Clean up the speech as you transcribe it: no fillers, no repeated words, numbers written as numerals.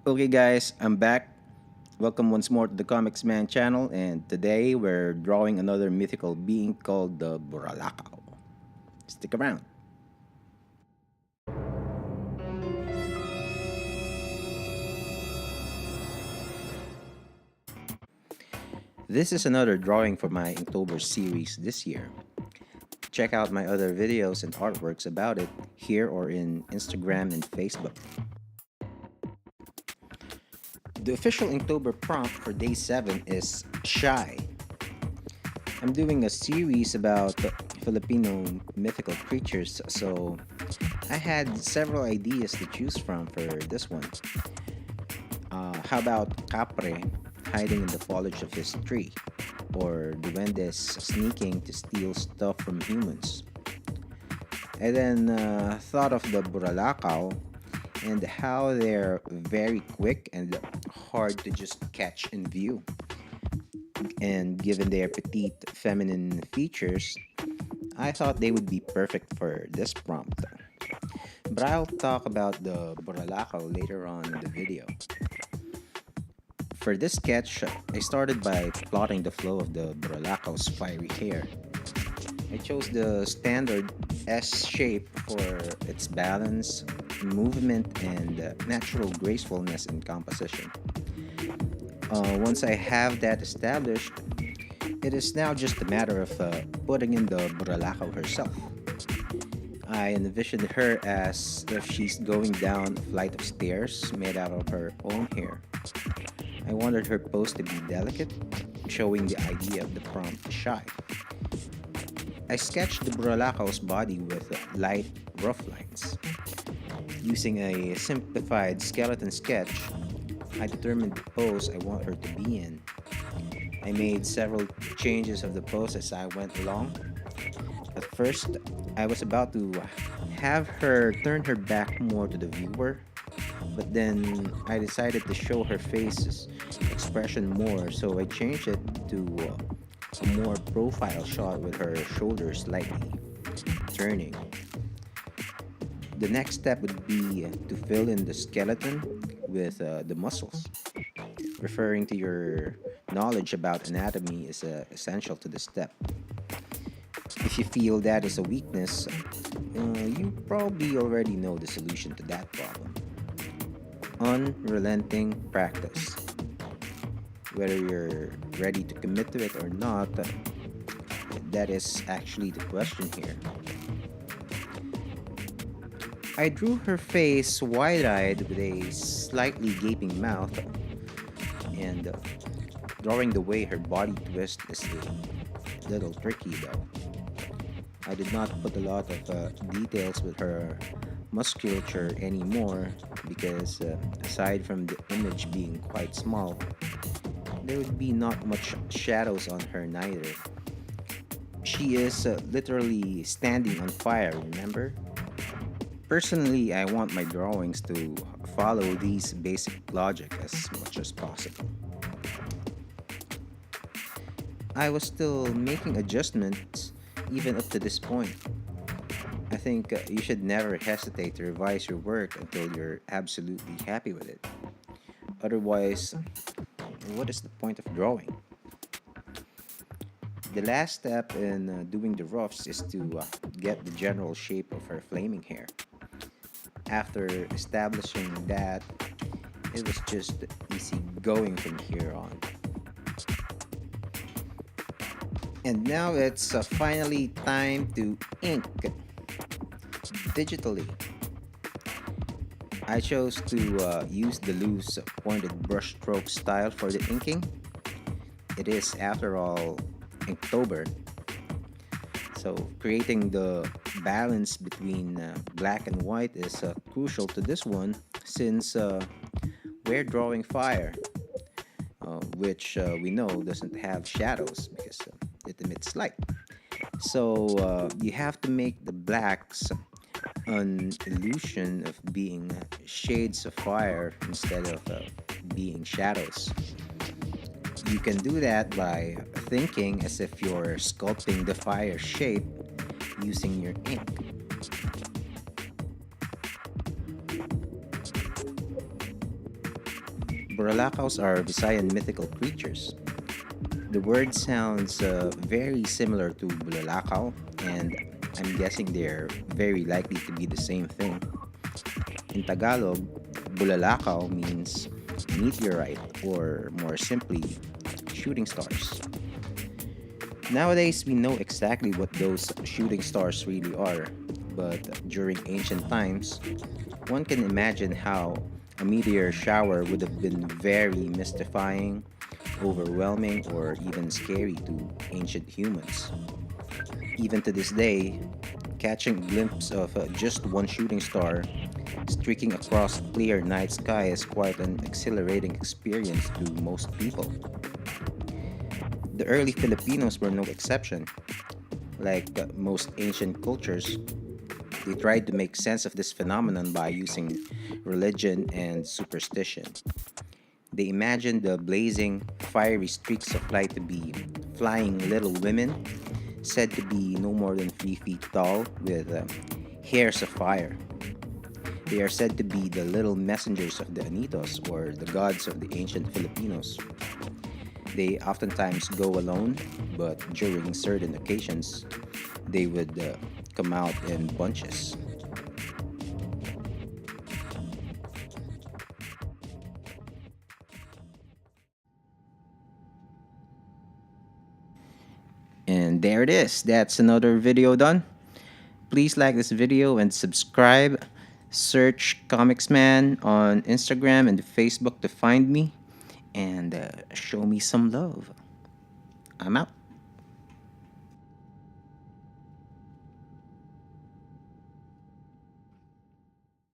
Okay, guys, I'm back. Welcome once more to the Comicsman channel, and today we're drawing another mythical being called the Burulakaw. Stick around. This is another drawing for my Inktober series this year. Check out my other videos and artworks about it here or in Instagram and Facebook. The official Inktober prompt for day 7 is Shy. I'm doing a series about Filipino mythical creatures, so I had several ideas to choose from for this one. How about Capre hiding in the foliage of his tree? Or Duendes sneaking to steal stuff from humans? I then thought of the Burulakaw and how they're very quick and hard to just catch in view. And given their petite feminine features, I thought they would be perfect for this prompt. But I'll talk about the Burulakaw later on in the video. For this sketch, I started by plotting the flow of the Burulakaw's fiery hair. I chose the standard S shape for its balance, movement, and natural gracefulness in composition. Once I have that established, it is now just a matter of putting in the Burulakaw herself. I envisioned her as if she's going down a flight of stairs made out of her own hair. I wanted her pose to be delicate, showing the idea of the prompt shy. I sketched the Burulakaw's body with light, rough lines. Using a simplified skeleton sketch, I determined the pose I want her to be in. I made several changes of the pose as I went along. At first, I was about to have her turn her back more to the viewer, but then I decided to show her face's expression more, so I changed it to a more profile shot with her shoulders slightly turning. The next step would be to fill in the skeleton with the muscles. Referring to your knowledge about anatomy is essential to this step. If you feel that is a weakness, you probably already know the solution to that problem. Unrelenting practice. Whether you're ready to commit to it or not, that is actually the question here. I drew her face wide-eyed with a slightly gaping mouth, and drawing the way her body twists is a little tricky though. I did not put a lot of details with her musculature anymore because aside from the image being quite small, there would be not much shadows on her neither. She is literally standing on fire, remember? Personally, I want my drawings to follow these basic logic as much as possible. I was still making adjustments even up to this point. I think you should never hesitate to revise your work until you're absolutely happy with it. Otherwise, what is the point of drawing? The last step in doing the roughs is to get the general shape of her flaming hair. After establishing that, it was just easy going from here on. And now it's finally time to ink digitally. I chose to use the loose pointed brush stroke style for the inking. It is, after all, Inktober. So creating the balance between black and white is crucial to this one since we're drawing fire, which we know doesn't have shadows because it emits light. So you have to make the blacks an illusion of being shades of fire instead of being shadows. You can do that by thinking as if you're sculpting the fire shape using your ink. Burulakaws are Visayan mythical creatures. The word sounds very similar to Bulalakaw, and I'm guessing they're very likely to be the same thing. In Tagalog, Bulalakaw means meteorite, or more simply, shooting stars. Nowadays, we know exactly what those shooting stars really are, but during ancient times, one can imagine how a meteor shower would have been very mystifying, overwhelming, or even scary to ancient humans. Even to this day, catching a glimpse of just one shooting star streaking across a clear night sky is quite an exhilarating experience to most people. The early Filipinos were no exception. Like most ancient cultures, they tried to make sense of this phenomenon by using religion and superstition. They imagined the blazing, fiery streaks of light to be flying little women, said to be no more than 3 feet tall, with hairs of fire. They are said to be the little messengers of the Anitos, or the gods of the ancient Filipinos. They oftentimes go alone, but during certain occasions, they would come out in bunches. And there it is. That's another video done. Please like this video and subscribe. Search Komiksman on Instagram and Facebook to find me and show me some love. I'm out.